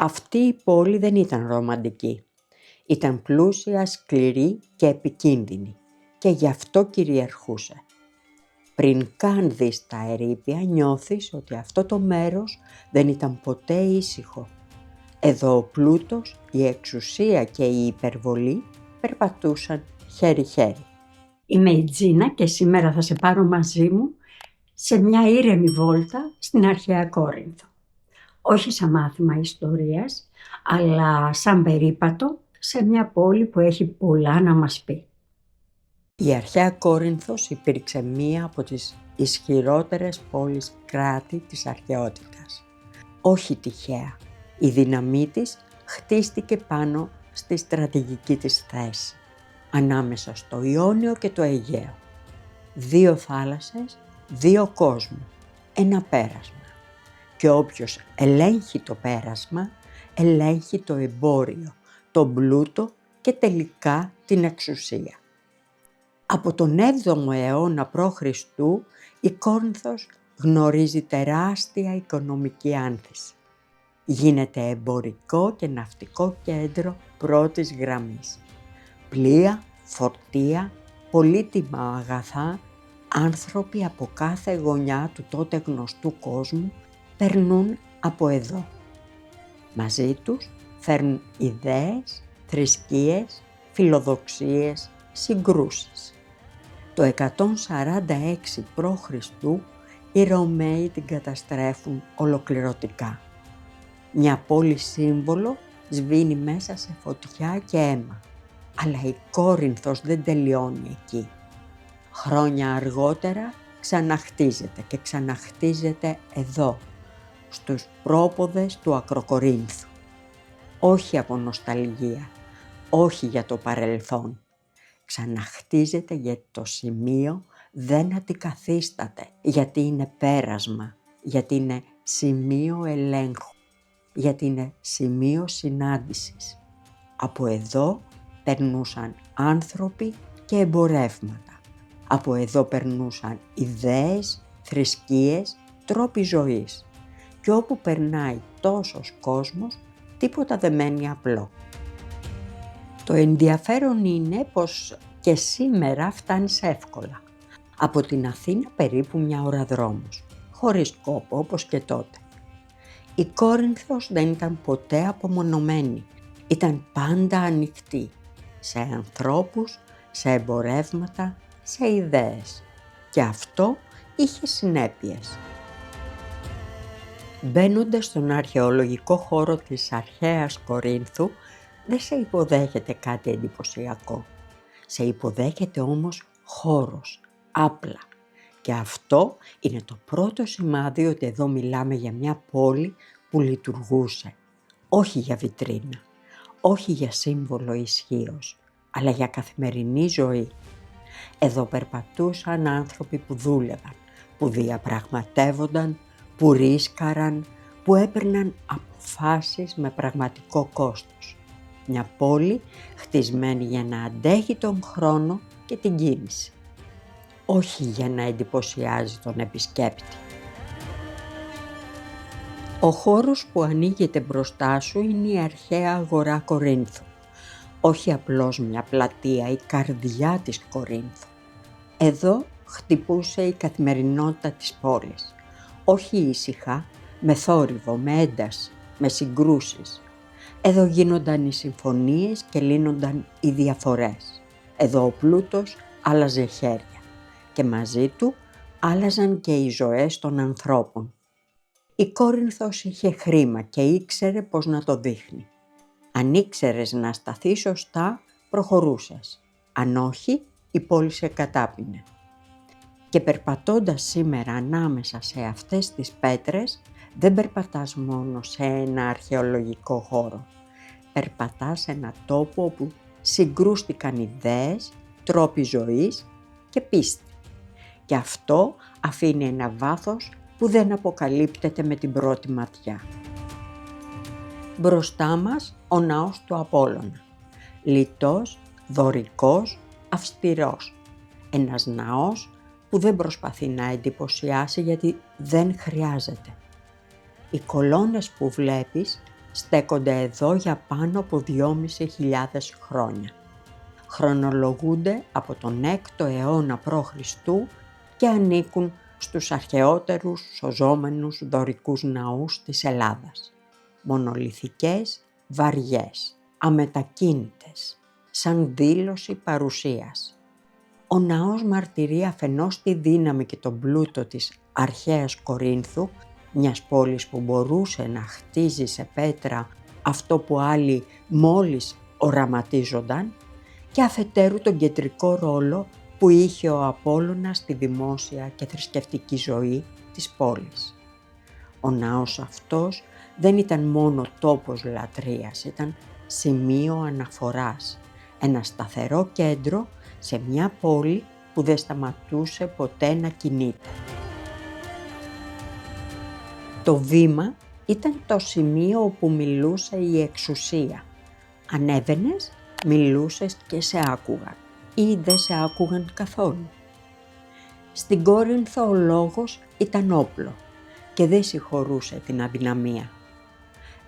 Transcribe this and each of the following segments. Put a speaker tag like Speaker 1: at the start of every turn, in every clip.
Speaker 1: Αυτή η πόλη δεν ήταν ρομαντική. Ήταν πλούσια, σκληρή και επικίνδυνη και γι' αυτό κυριαρχούσε. Πριν καν δεις τα ερείπια νιώθεις ότι αυτό το μέρος δεν ήταν ποτέ ήσυχο. Εδώ ο πλούτος, η εξουσία και η υπερβολή περπατούσαν χέρι-χέρι.
Speaker 2: Είμαι η Τζίνα και σήμερα θα σε πάρω μαζί μου σε μια ήρεμη βόλτα στην αρχαία Κόρινθο. Όχι σαν μάθημα ιστορίας, αλλά σαν περίπατο σε μια πόλη που έχει πολλά να μας πει.
Speaker 1: Η αρχαία Κόρινθος υπήρξε μία από τις ισχυρότερες πόλεις κράτη της αρχαιότητας. Όχι τυχαία. Η δύναμή της χτίστηκε πάνω στη στρατηγική της θέση, ανάμεσα στο Ιόνιο και το Αιγαίο. 2 θάλασσες, 2 κόσμου, ένα πέρασμα. Και όποιος ελέγχει το πέρασμα, ελέγχει το εμπόριο, τον πλούτο και τελικά την εξουσία. Από τον 7ο αιώνα π.Χ. η Κόρινθος γνωρίζει τεράστια οικονομική άνθηση. Γίνεται εμπορικό και ναυτικό κέντρο πρώτης γραμμής. Πλοία, φορτία, πολύτιμα αγαθά, άνθρωποι από κάθε γωνιά του τότε γνωστού κόσμου περνούν από εδώ. Μαζί τους φέρνουν ιδέες, θρησκείες, φιλοδοξίες, συγκρούσεις. Το 146 π.Χ. οι Ρωμαίοι την καταστρέφουν ολοκληρωτικά. Μια πόλη σύμβολο σβήνει μέσα σε φωτιά και αίμα. Αλλά η Κόρινθος δεν τελειώνει εκεί. Χρόνια αργότερα ξαναχτίζεται και ξαναχτίζεται εδώ, στους πρόποδες του Ακροκορίνθου. Όχι από νοσταλγία, όχι για το παρελθόν. Ξαναχτίζεται γιατί το σημείο δεν αντικαθίσταται, γιατί είναι πέρασμα, γιατί είναι σημείο ελέγχου, γιατί είναι σημείο συνάντησης. Από εδώ περνούσαν άνθρωποι και εμπορεύματα. Από εδώ περνούσαν ιδέες, θρησκείες, τρόποι ζωής. Και όπου περνάει τόσος κόσμος, τίποτα δεν μένει απλό. Το ενδιαφέρον είναι πως και σήμερα φτάνεις εύκολα. Από την Αθήνα περίπου 1 ώρα δρόμος, χωρίς κόπο όπως και τότε. Η Κόρινθος δεν ήταν ποτέ απομονωμένη, ήταν πάντα ανοιχτή σε ανθρώπους, σε εμπορεύματα, σε ιδέες. Και αυτό είχε συνέπειες. Μπαίνοντας στον αρχαιολογικό χώρο της αρχαίας Κορίνθου, δεν σε υποδέχεται κάτι εντυπωσιακό. Σε υποδέχεται όμως χώρος, άπλα. Και αυτό είναι το πρώτο σημάδι ότι εδώ μιλάμε για μια πόλη που λειτουργούσε. Όχι για βιτρίνα, όχι για σύμβολο ισχύος, αλλά για καθημερινή ζωή. Εδώ περπατούσαν άνθρωποι που δούλευαν, που διαπραγματεύονταν, που ρίσκαραν, που έπαιρναν αποφάσεις με πραγματικό κόστος. Μια πόλη χτισμένη για να αντέχει τον χρόνο και την κίνηση. Όχι για να εντυπωσιάζει τον επισκέπτη. Ο χώρος που ανοίγεται μπροστά σου είναι η αρχαία αγορά Κορίνθου. Όχι απλώς μια πλατεία, η καρδιά της Κορίνθου. Εδώ χτυπούσε η καθημερινότητα της πόλης. Όχι ήσυχα, με θόρυβο, με ένταση, με συγκρούσεις. Εδώ γίνονταν οι συμφωνίες και λύνονταν οι διαφορές. Εδώ ο πλούτος άλλαζε χέρια και μαζί του άλλαζαν και οι ζωές των ανθρώπων. Η Κόρινθος είχε χρήμα και ήξερε πώς να το δείχνει. Αν ήξερες να σταθείς σωστά, προχωρούσες. Αν όχι, η πόλη σε κατάπινε. Και περπατώντας σήμερα ανάμεσα σε αυτές τις πέτρες, δεν περπατάς μόνο σε ένα αρχαιολογικό χώρο. Περπατάς σε ένα τόπο όπου συγκρούστηκαν ιδέες, τρόποι ζωής και πίστη. Και αυτό αφήνει ένα βάθος που δεν αποκαλύπτεται με την πρώτη ματιά. Μπροστά μας ο ναός του Απόλλωνα. Λιτός, δωρικός, αυστηρός. Ένας ναός που δεν προσπαθεί να εντυπωσιάσει γιατί δεν χρειάζεται. Οι κολόνες που βλέπεις στέκονται εδώ για πάνω από 2.500 χρόνια. Χρονολογούνται από τον 6ο αιώνα π.Χ. και ανήκουν στους αρχαιότερους σωζόμενους δωρικούς ναούς της Ελλάδας. Μονολιθικές, βαριές, αμετακίνητες, σαν δήλωση παρουσίας. Ο ναός μαρτυρεί αφενός τη δύναμη και τον πλούτο της αρχαίας Κορίνθου, μιας πόλης που μπορούσε να χτίζει σε πέτρα αυτό που άλλοι μόλις οραματίζονταν, και αφετέρου τον κεντρικό ρόλο που είχε ο Απόλλωνας στη δημόσια και θρησκευτική ζωή της πόλης. Ο ναός αυτός δεν ήταν μόνο τόπος λατρείας, ήταν σημείο αναφοράς, ένα σταθερό κέντρο σε μια πόλη που δεν σταματούσε ποτέ να κινείται. Το βήμα ήταν το σημείο όπου μιλούσε η εξουσία. Ανέβαινες, μιλούσες και σε άκουγαν ή δεν σε άκουγαν καθόλου. Στην Κόρινθο ο λόγος ήταν όπλο και δεν συγχωρούσε την αδυναμία.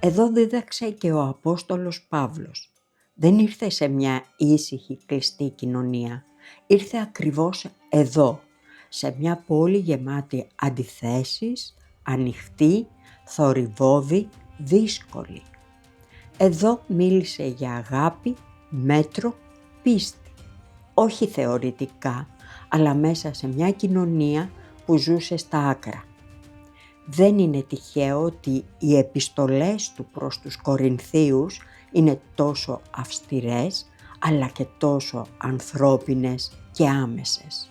Speaker 1: Εδώ δίδαξε και ο Απόστολος Παύλος. Δεν ήρθε σε μια ήσυχη κλειστή κοινωνία. Ήρθε ακριβώς εδώ, σε μια πόλη γεμάτη αντιθέσεις, ανοιχτή, θορυβώδη, δύσκολη. Εδώ μίλησε για αγάπη, μέτρο, πίστη. Όχι θεωρητικά, αλλά μέσα σε μια κοινωνία που ζούσε στα άκρα. Δεν είναι τυχαίο ότι οι επιστολές του προς τους Κορινθίους είναι τόσο αυστηρές, αλλά και τόσο ανθρώπινες και άμεσες.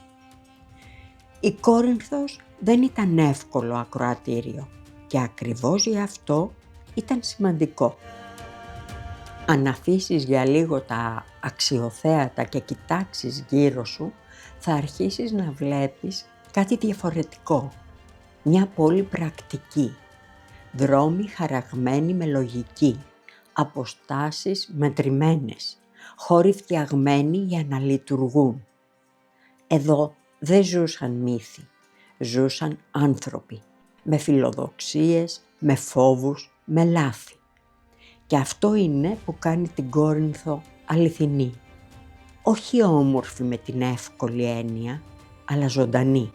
Speaker 1: Η Κόρινθος δεν ήταν εύκολο ακροατήριο και ακριβώς γι' αυτό ήταν σημαντικό. Αν αφήσεις για λίγο τα αξιοθέατα και κοιτάξεις γύρω σου, θα αρχίσεις να βλέπεις κάτι διαφορετικό. Μια πόλη πρακτική, δρόμοι χαραγμένοι με λογική, αποστάσεις μετρημένες, χώροι φτιαγμένοι για να λειτουργούν. Εδώ δεν ζούσαν μύθοι, ζούσαν άνθρωποι, με φιλοδοξίες, με φόβους, με λάθη. Και αυτό είναι που κάνει την Κόρινθο αληθινή. Όχι όμορφη με την εύκολη έννοια, αλλά ζωντανή.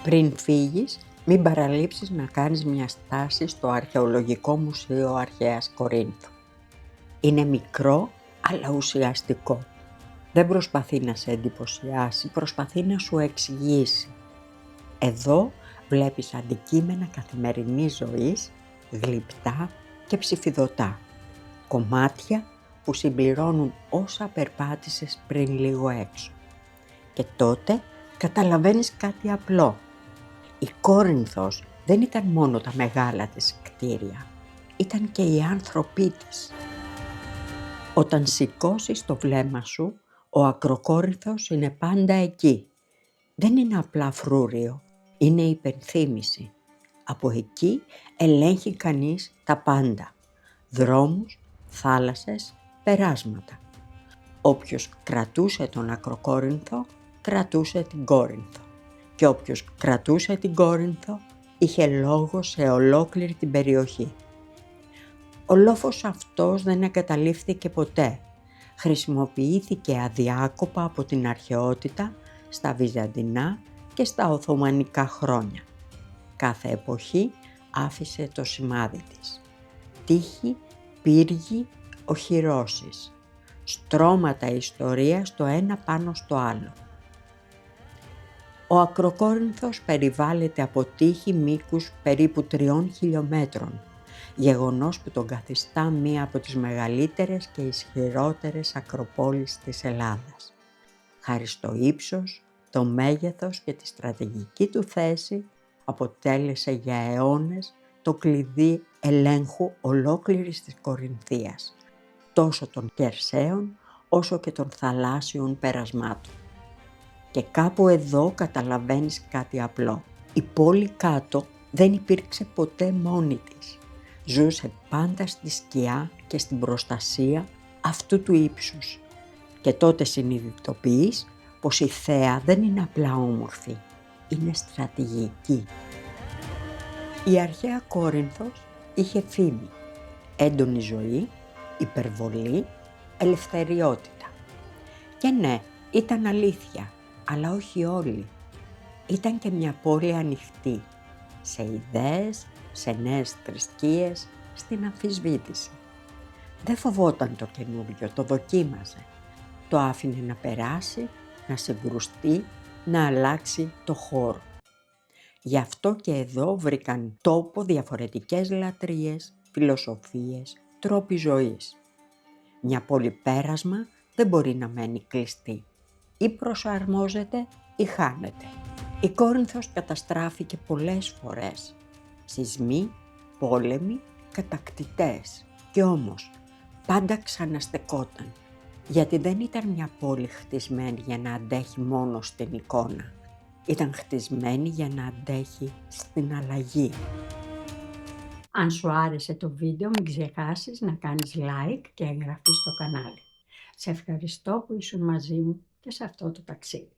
Speaker 1: Πριν φύγεις, μην παραλείψεις να κάνεις μια στάση στο Αρχαιολογικό Μουσείο Αρχαίας Κορίνθου. Είναι μικρό, αλλά ουσιαστικό. Δεν προσπαθεί να σε εντυπωσιάσει, προσπαθεί να σου εξηγήσει. Εδώ βλέπεις αντικείμενα καθημερινής ζωής, γλυπτά και ψηφιδωτά. Κομμάτια που συμπληρώνουν όσα περπάτησες πριν λίγο έξω. Και τότε καταλαβαίνεις κάτι απλό. Η Κόρινθος δεν ήταν μόνο τα μεγάλα της κτίρια, ήταν και οι άνθρωποι της. Όταν σηκώσεις το βλέμμα σου, ο Ακροκόρινθος είναι πάντα εκεί. Δεν είναι απλά φρούριο, είναι υπενθύμηση. Από εκεί ελέγχει κανείς τα πάντα. Δρόμους, θάλασσες, περάσματα. Όποιος κρατούσε τον Ακροκόρινθο, κρατούσε την Κόρινθο. Και όποιος κρατούσε την Κόρινθο, είχε λόγο σε ολόκληρη την περιοχή. Ο λόφος αυτός δεν εγκαταλείφθηκε ποτέ. Χρησιμοποιήθηκε αδιάκοπα από την αρχαιότητα, στα Βυζαντινά και στα Οθωμανικά χρόνια. Κάθε εποχή άφησε το σημάδι της. Τείχη, πύργοι, οχυρώσεις. Στρώματα ιστορίας το ένα πάνω στο άλλο. Ο Ακροκόρινθος περιβάλλεται από τείχη μήκους περίπου 3 χιλιόμετρων, γεγονός που τον καθιστά μία από τις μεγαλύτερες και ισχυρότερες ακροπόλεις της Ελλάδας. Χάρη στο ύψος, το μέγεθος και τη στρατηγική του θέση, αποτέλεσε για αιώνες το κλειδί ελέγχου ολόκληρης της Κορινθίας, τόσο των χερσαίων όσο και των θαλάσσιων περασμάτων. Και κάπου εδώ καταλαβαίνεις κάτι απλό. Η πόλη κάτω δεν υπήρξε ποτέ μόνη της. Ζούσε πάντα στη σκιά και στην προστασία αυτού του ύψους. Και τότε συνειδητοποιείς πως η θέα δεν είναι απλά όμορφη, είναι στρατηγική. Η αρχαία Κόρινθος είχε φήμη, έντονη ζωή, υπερβολή, ελευθεριότητα. Και ναι, ήταν αλήθεια, αλλά όχι όλη. Ήταν και μια πόλη ανοιχτή, σε ιδέες, σε νέες θρησκείες, στην αμφισβήτηση. Δεν φοβόταν το καινούριο, το δοκίμαζε. Το άφηνε να περάσει, να συγκρουστεί, να αλλάξει το χώρο. Γι' αυτό και εδώ βρήκαν τόπο διαφορετικές λατρείες, φιλοσοφίες, τρόποι ζωής. Μια πόλη πέρασμα δεν μπορεί να μένει κλειστή. Ή προσαρμόζεται ή χάνεται. Η Κόρινθος καταστράφηκε πολλές φορές. Σεισμοί, πόλεμοι, κατακτητές. Κι όμως πάντα ξαναστεκόταν. Γιατί δεν ήταν μια πόλη χτισμένη για να αντέχει μόνο στην εικόνα. Ήταν χτισμένη για να αντέχει στην αλλαγή.
Speaker 2: Αν σου άρεσε το βίντεο, μην ξεχάσεις να κάνεις like και εγγραφή στο κανάλι. Σε ευχαριστώ που ήσουν μαζί μου και σε αυτό το ταξίδι.